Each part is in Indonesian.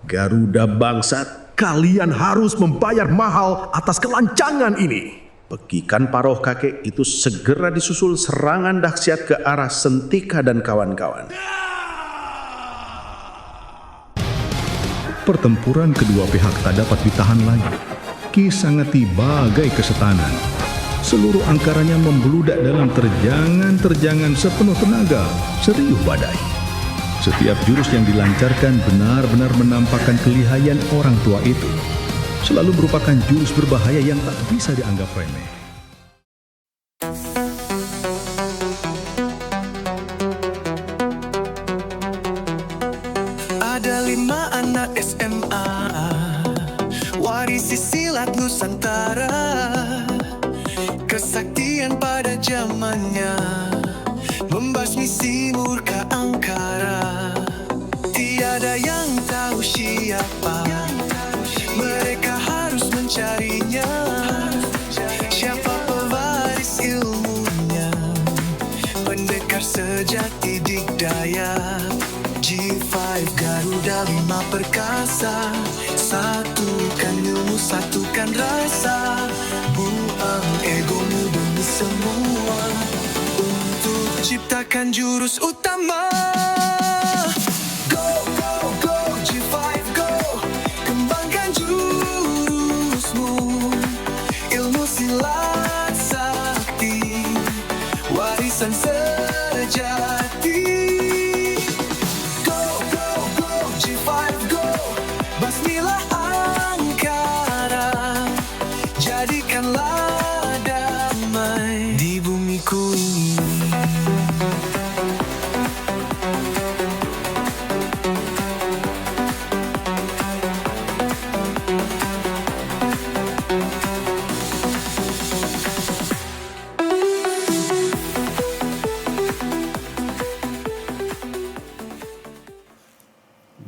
Garuda bangsat, kalian harus membayar mahal atas kelancangan ini. Pekikan paroh kakek itu segera disusul serangan dahsyat ke arah Sentika dan kawan-kawan. Pertempuran kedua pihak tak dapat ditahan lagi. Ki Sangeti bagai kesetanan. Seluruh angkaranya membeludak dalam terjangan-terjangan sepenuh tenaga, seriuh badai. Setiap jurus yang dilancarkan benar-benar menampakkan kelihayan orang tua itu. Selalu merupakan jurus berbahaya yang tak bisa dianggap remeh. Ada 5 anak SMA, warisi silat Nusantara. Kesaktian pada zamannya, membasmi si murka angkara. Tiada yang tahu siapa, mereka harus mencarinya. Siapa pewaris ilmunya, pendekar sejati dikdaya. G5 Garuda 5 perkasa, satukan ilmu, satukan rasa. Buang egomu demi semua, untuk ciptakan jurus utama. Go, go, go, G5 go, kembangkan jurusmu. Ilmu silat sakti, warisan sejati. Go, go, go, G5 go, basmilah angkara. Jadikanlah damai di bumiku ini.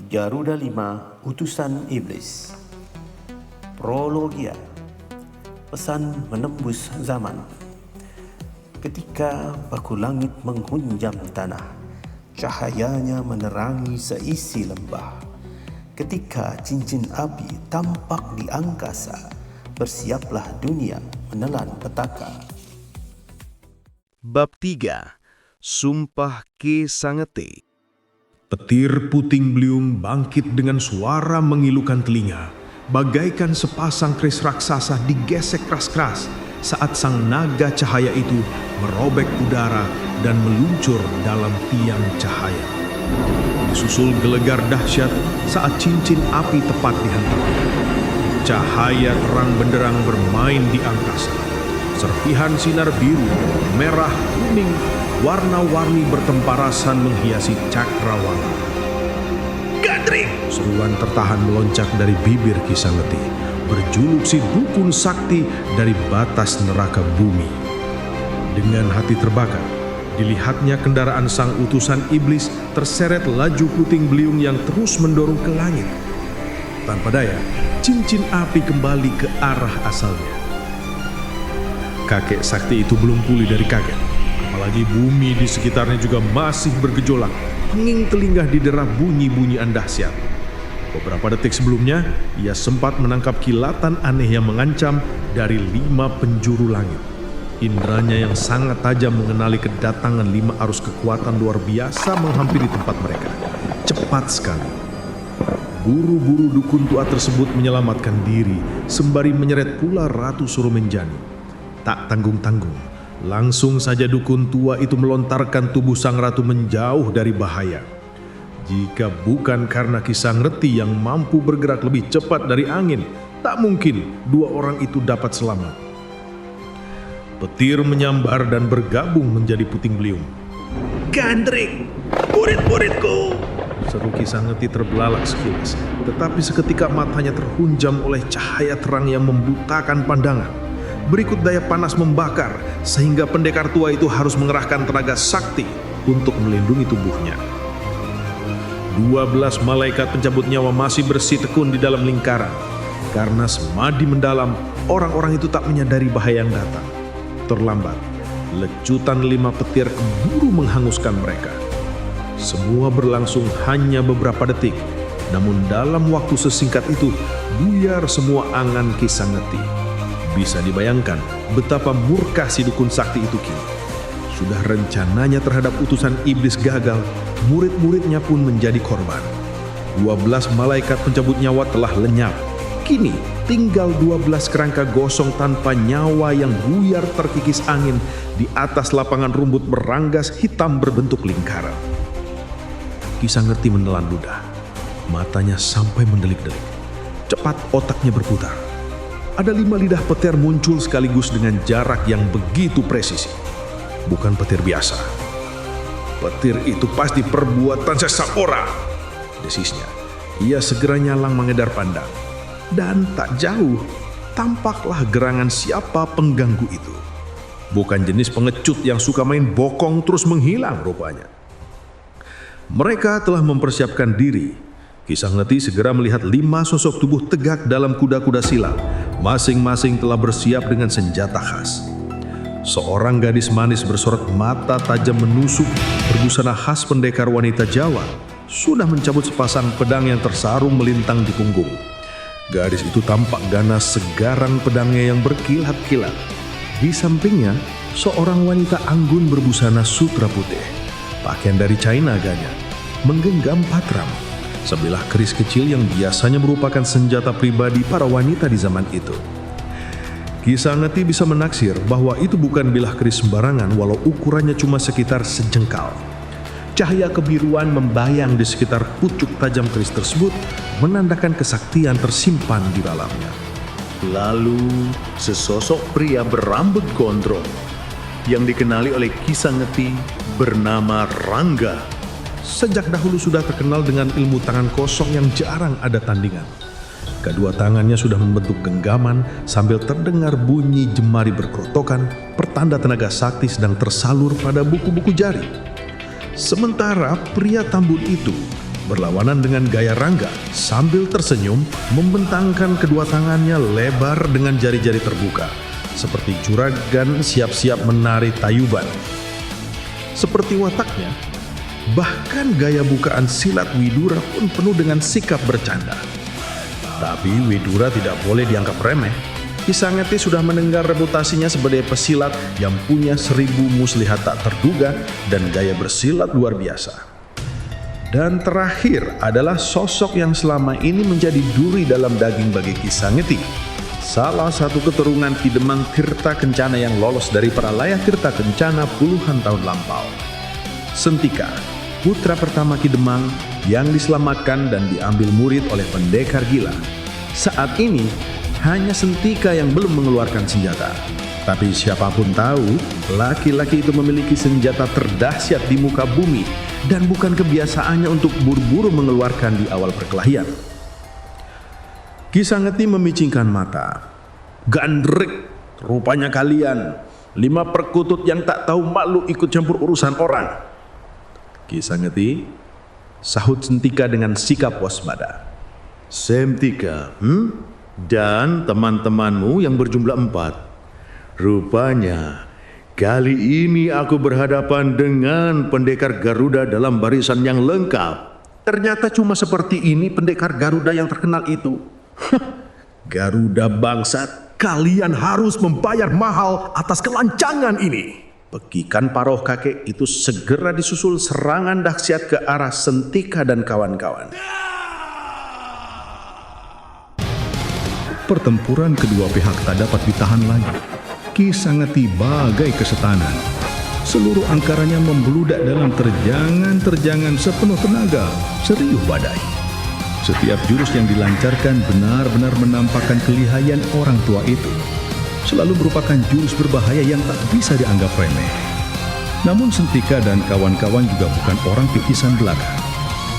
Garuda 5 Utusan Iblis. Prologia. Pesan menembus zaman. Ketika baku langit menghunjam tanah, cahayanya menerangi seisi lembah. Ketika cincin api tampak di angkasa, bersiaplah dunia menelan petaka. Bab 3. Sumpah Ki Sangeti. Petir puting beliung bangkit dengan suara mengilukan telinga, bagaikan sepasang keris raksasa digesek keras-keras saat sang naga cahaya itu merobek udara dan meluncur dalam tiang cahaya. Disusul gelegar dahsyat saat cincin api tepat dihantam. Cahaya terang benderang bermain di angkasa. Serpihan sinar biru, merah, kuning, warna-warni bertemparasan menghiasi cakrawala. Gandrik! Seruan tertahan melonjak dari bibir Ki Sangeti, berjuluk si dukun sakti dari batas neraka bumi. Dengan hati terbakar, dilihatnya kendaraan sang utusan iblis terseret laju puting beliung yang terus mendorong ke langit. Tanpa daya, cincin api kembali ke arah asalnya. Kakek sakti itu belum pulih dari kaget. Apalagi bumi di sekitarnya juga masih bergejolak. Penging telinga didera bunyi-bunyian dahsyat. Beberapa detik sebelumnya, ia sempat menangkap kilatan aneh yang mengancam dari 5 penjuru langit. Indranya yang sangat tajam mengenali kedatangan 5 arus kekuatan luar biasa menghampiri tempat mereka. Cepat sekali. Buru-buru dukun tua tersebut menyelamatkan diri, sembari menyeret pula Ratu Surumenjani. Tak tanggung-tanggung, langsung saja dukun tua itu melontarkan tubuh sang ratu menjauh dari bahaya. Jika bukan karena Ki Sangeti yang mampu bergerak lebih cepat dari angin, tak mungkin 2 orang itu dapat selamat. Petir menyambar dan bergabung menjadi puting beliung. Gandrik! Murid-muridku! Seru Ki Sangeti terbelalak sekilas, tetapi seketika matanya terhunjam oleh cahaya terang yang membutakan pandangan. Berikut daya panas membakar, sehingga pendekar tua itu harus mengerahkan tenaga sakti untuk melindungi tubuhnya. 12 malaikat pencabut nyawa masih bersitekun di dalam lingkaran. Karena semadi mendalam, orang-orang itu tak menyadari bahaya yang datang. Terlambat, lecutan 5 petir keburu menghanguskan mereka. Semua berlangsung hanya beberapa detik, Namun dalam waktu sesingkat itu, buyar semua angan Ki Sangeti. Bisa dibayangkan betapa murka si dukun sakti itu kini. Sudah rencananya terhadap utusan iblis gagal, murid-muridnya pun menjadi korban. 12 malaikat pencabut nyawa telah lenyap. Kini tinggal 12 kerangka gosong tanpa nyawa yang buyar terkikis angin di atas lapangan rumput beranggas hitam berbentuk lingkaran. Ki Sangeti menelan ludah. Matanya sampai mendelik-delik. Cepat otaknya berputar. Ada 5 lidah petir muncul sekaligus dengan jarak yang begitu presisi. Bukan petir biasa. Petir itu pasti perbuatan seseorang, desisnya. Ia segera nyalang mengedar pandang. Dan tak jauh, tampaklah gerangan siapa pengganggu itu. Bukan jenis pengecut yang suka main bokong terus menghilang rupanya. Mereka telah mempersiapkan diri. Ki Sangeti segera melihat 5 sosok tubuh tegak dalam kuda-kuda silang. Masing-masing telah bersiap dengan senjata khas. Seorang gadis manis bersorot mata tajam menusuk berbusana khas pendekar wanita Jawa sudah mencabut sepasang pedang yang tersarung melintang di punggung. Gadis itu tampak ganas segarang pedangnya yang berkilat-kilat. Di sampingnya, seorang wanita anggun berbusana sutra putih. Pakaian dari China agaknya, menggenggam patram, sebilah keris kecil yang biasanya merupakan senjata pribadi para wanita di zaman itu. Ki Sangeti bisa menaksir bahwa itu bukan bilah keris sembarangan walau ukurannya cuma sekitar sejengkal. Cahaya kebiruan membayang di sekitar pucuk tajam keris tersebut menandakan kesaktian tersimpan di dalamnya. Lalu sesosok pria berambut gondrong yang dikenali oleh Ki Sangeti bernama Rangga. Sejak dahulu sudah terkenal dengan ilmu tangan kosong yang jarang ada tandingan. Kedua tangannya sudah membentuk genggaman sambil terdengar bunyi jemari berkerotokan, pertanda tenaga sakti sedang tersalur pada buku-buku jari. Sementara pria tambun itu berlawanan dengan gaya Rangga sambil tersenyum membentangkan kedua tangannya lebar dengan jari-jari terbuka, seperti juragan siap-siap menari tayuban. Seperti wataknya, bahkan gaya bukaan silat Widura pun penuh dengan sikap bercanda. Tapi Widura tidak boleh dianggap remeh. Ki Sangeti sudah mendengar reputasinya sebagai pesilat yang punya 1000 muslihat tak terduga dan gaya bersilat luar biasa. Dan terakhir adalah sosok yang selama ini menjadi duri dalam daging bagi Ki Sangeti. Salah satu keturunan Ki Demang Tirta Kencana yang lolos dari Pralayar Tirta Kencana puluhan tahun lampau. Sentika, putra pertama Ki Demang yang diselamatkan dan diambil murid oleh pendekar gila. Saat ini, hanya Sentika yang belum mengeluarkan senjata. Tapi siapapun tahu, laki-laki itu memiliki senjata terdahsyat di muka bumi dan bukan kebiasaannya untuk buru-buru mengeluarkan di awal perkelahian. Ki Sangeti memicingkan mata. Gandrik, rupanya kalian 5 perkutut yang tak tahu malu ikut campur urusan orang. Ki Sangeti, sahut Sentika dengan sikap waspada. Sentika, dan teman-temanmu yang berjumlah 4. Rupanya kali ini aku berhadapan dengan pendekar Garuda dalam barisan yang lengkap. Ternyata cuma seperti ini pendekar Garuda yang terkenal itu. Garuda bangsat, kalian harus membayar mahal atas kelancangan ini. Pekikan paroh kakek itu segera disusul serangan dahsyat ke arah Sentika dan kawan-kawan. Pertempuran kedua pihak tak dapat ditahan lagi. Ki Sangeti bagai kesetanan. Seluruh angkarannya membeludak dalam terjangan-terjangan sepenuh tenaga, seriuh badai. Setiap jurus yang dilancarkan benar-benar menampakkan kelihayan orang tua itu. Selalu merupakan jurus berbahaya yang tak bisa dianggap remeh. Namun Sentika dan kawan-kawan juga bukan orang titisan belaka.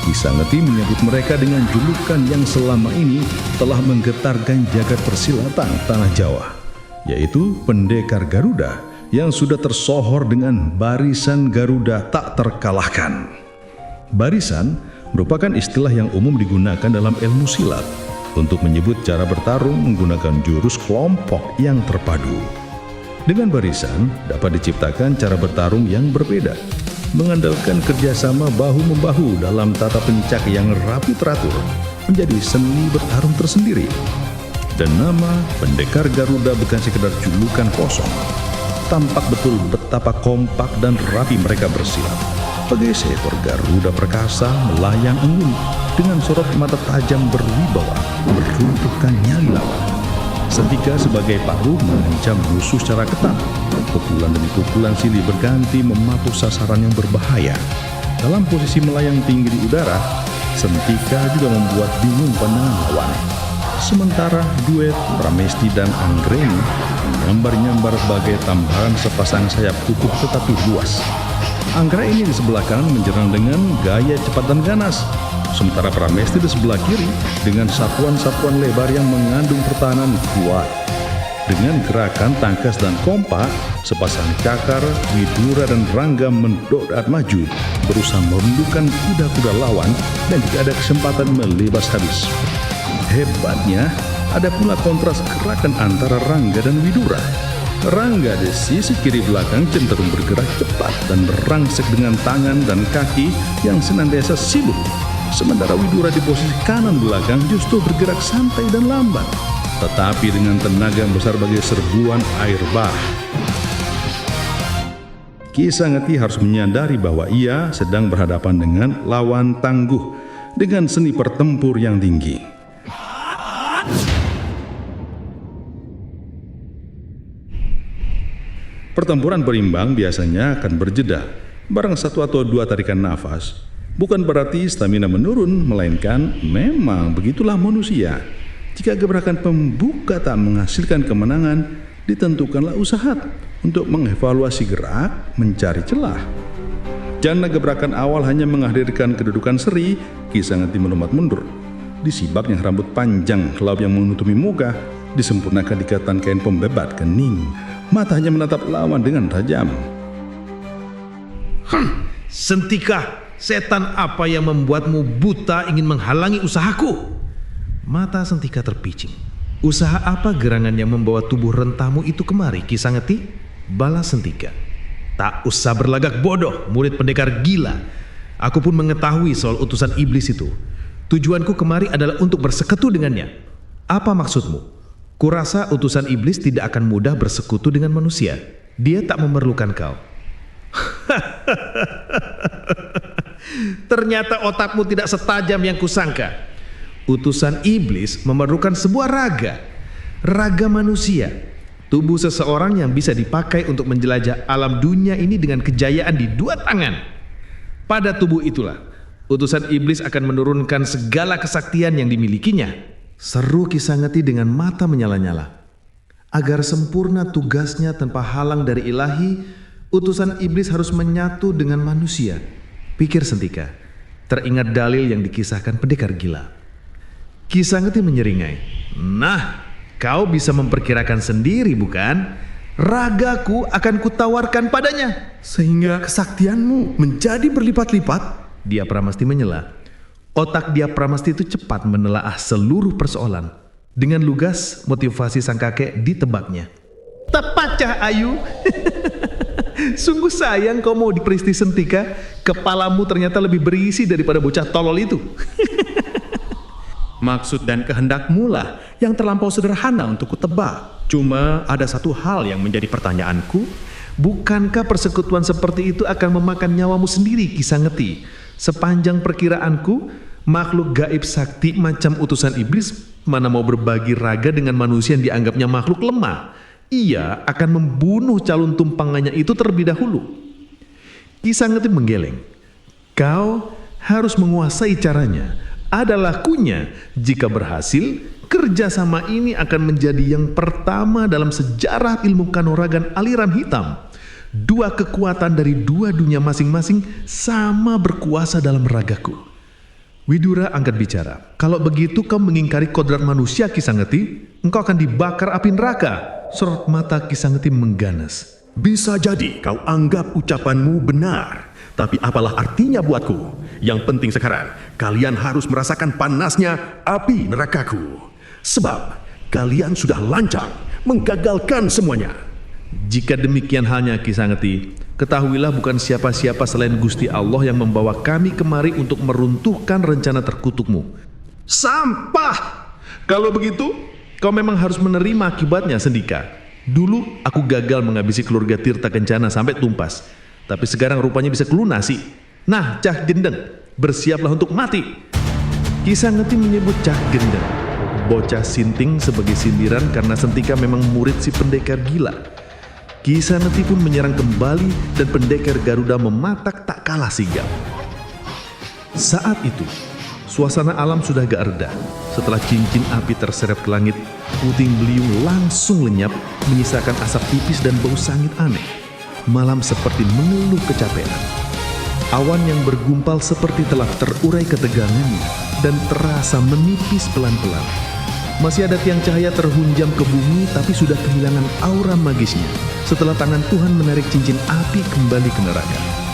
Ki Sangeti menyebut mereka dengan julukan yang selama ini telah menggetarkan jagat persilatan tanah Jawa, yaitu Pendekar Garuda yang sudah tersohor dengan barisan Garuda tak terkalahkan. Barisan merupakan istilah yang umum digunakan dalam ilmu silat untuk menyebut cara bertarung menggunakan jurus kelompok yang terpadu. Dengan barisan dapat diciptakan cara bertarung yang berbeda. mengandalkan kerjasama bahu-membahu dalam tata pencak yang rapi teratur, menjadi seni bertarung tersendiri. Dan nama Pendekar Garuda bukan sekedar julukan kosong. Tampak betul betapa kompak dan rapi mereka bersilat. Bagai seekor Garuda perkasa melayang anggun dengan sorot mata tajam berwibawa, meruntuhkan nyali lawan. Sentika sebagai paruh mengancam musuh secara ketat. Pukulan demi pukulan silih berganti mematuh sasaran yang berbahaya. Dalam posisi melayang tinggi di udara, Sentika juga membuat bingung pandangan lawan. Sementara duet Pramesti dan Anggreni menyambar-nyambar bagai tambahan sepasang sayap kukuh tetapi luas. Anggreni di sebelah kanan menyerang dengan gaya cepat dan ganas, sementara Pramesti di sebelah kiri dengan satuan-satuan lebar yang mengandung pertahanan kuat. Dengan gerakan tangkas dan kompak, sepasang Cakar, Widura dan Rangga mendodat maju, berusaha merundukkan kuda-kuda lawan dan jika ada kesempatan melebas habis. Hebatnya, ada pula kontras gerakan antara Rangga dan Widura. Rangga di sisi kiri belakang cenderung bergerak cepat dan merangsek dengan tangan dan kaki yang senantiasa siluk. Sementara Widura di posisi kanan belakang justru bergerak santai dan lambat, tetapi dengan tenaga yang besar bagai serbuan air bah. Ki Sangeti harus menyadari bahwa ia sedang berhadapan dengan lawan tangguh dengan seni pertempur yang tinggi. Pertempuran berimbang biasanya akan berjeda, barang satu atau dua tarikan nafas. Bukan berarti stamina menurun, melainkan memang begitulah manusia. Jika gebrakan pembuka tak menghasilkan kemenangan, ditentukanlah usaha untuk mengevaluasi gerak, mencari celah. Jana gebrakan awal hanya menghadirkan kedudukan seri, Ki Sangeti melompat mundur. Disibaknya rambut panjang gelap yang menutupi muka, disempurnakan ikatan kain pembebat kening. Matanya menatap lawan dengan tajam. Sentika, setan apa yang membuatmu buta ingin menghalangi usahaku? Mata Sentika terpicing. Usaha apa gerangan yang membawa tubuh rentamu itu kemari, Ki Sangeti? Balas Sentika. Tak usah berlagak bodoh, murid pendekar gila. Aku pun mengetahui soal utusan iblis itu. Tujuanku kemari adalah untuk bersekutu dengannya. Apa maksudmu? Kurasa utusan iblis tidak akan mudah bersekutu dengan manusia. Dia tak memerlukan kau. Ternyata otakmu tidak setajam yang kusangka. Utusan iblis memerlukan sebuah raga. Raga manusia. Tubuh seseorang yang bisa dipakai untuk menjelajah alam dunia ini dengan kejayaan di dua tangan. Pada tubuh itulah, utusan iblis akan menurunkan segala kesaktian yang dimilikinya. Seru Ki Sangeti dengan mata menyala-nyala. Agar sempurna tugasnya tanpa halang dari ilahi, utusan iblis harus menyatu dengan manusia. Pikir Sentika, teringat dalil yang dikisahkan pendekar gila. Ki Sangeti menyeringai. Nah, kau bisa memperkirakan sendiri bukan? Ragaku akan kutawarkan padanya, sehingga kesaktianmu menjadi berlipat-lipat. Dia Pramesti menyela. Otak dia Pramesti itu cepat menelaah seluruh persoalan. Dengan lugas motivasi sang kakek ditebaknya. Tepat Cah Ayu. Sungguh sayang kau mau diperisti Sentika. Kepalamu ternyata lebih berisi daripada bocah tolol itu. Maksud dan kehendakmu lah yang terlampau sederhana untuk kutebak. Cuma ada satu hal yang menjadi pertanyaanku. Bukankah persekutuan seperti itu akan memakan nyawamu sendiri, Ki Sangeti? Sepanjang perkiraanku, makhluk gaib sakti macam utusan iblis mana mau berbagi raga dengan manusia yang dianggapnya makhluk lemah. Ia akan membunuh calon tumpangannya itu terlebih dahulu. Ki Sangeti menggeleng. Kau harus menguasai caranya. Ada lakunya. Jika berhasil, kerjasama ini akan menjadi yang pertama dalam sejarah ilmu kanuragan aliran hitam. Dua kekuatan dari dua dunia masing-masing sama berkuasa dalam ragaku. Widura angkat bicara. Kalau begitu kau mengingkari kodrat manusia, Ki Sangeti, engkau akan dibakar api neraka. Sorot mata Ki Sangeti mengganas. Bisa jadi kau anggap ucapanmu benar, tapi apalah artinya buatku? Yang penting sekarang, kalian harus merasakan panasnya api nerakaku. Sebab kalian sudah lancang menggagalkan semuanya. Jika demikian halnya Ki Sangeti, Ketahuilah bukan siapa-siapa selain Gusti Allah yang membawa kami kemari untuk meruntuhkan rencana terkutukmu. Sampah! Kalau begitu, Kau memang harus menerima akibatnya, Sendika. Dulu aku gagal menghabisi keluarga Tirta Kencana sampai tumpas. Tapi sekarang rupanya bisa kelunasi. Nah, Cah Gendeng, bersiaplah untuk mati. Kisah Ngeti menyebut Cah Gendeng, bocah sinting, sebagai sindiran karena Sentika memang murid si pendekar gila. Kisah Ngeti pun menyerang kembali dan pendekar Garuda mematak tak kalah sigap. Saat itu, suasana alam sudah gak reda. Setelah cincin api terseret ke langit, puting beliung langsung lenyap, menyisakan asap tipis dan bau sangit aneh. Malam seperti mengeluh kecapean. Awan yang bergumpal seperti telah terurai ketegangannya dan terasa menipis pelan-pelan. Masih ada tiang cahaya terhunjam ke bumi tapi sudah kehilangan aura magisnya setelah tangan Tuhan menarik cincin api kembali ke neraka.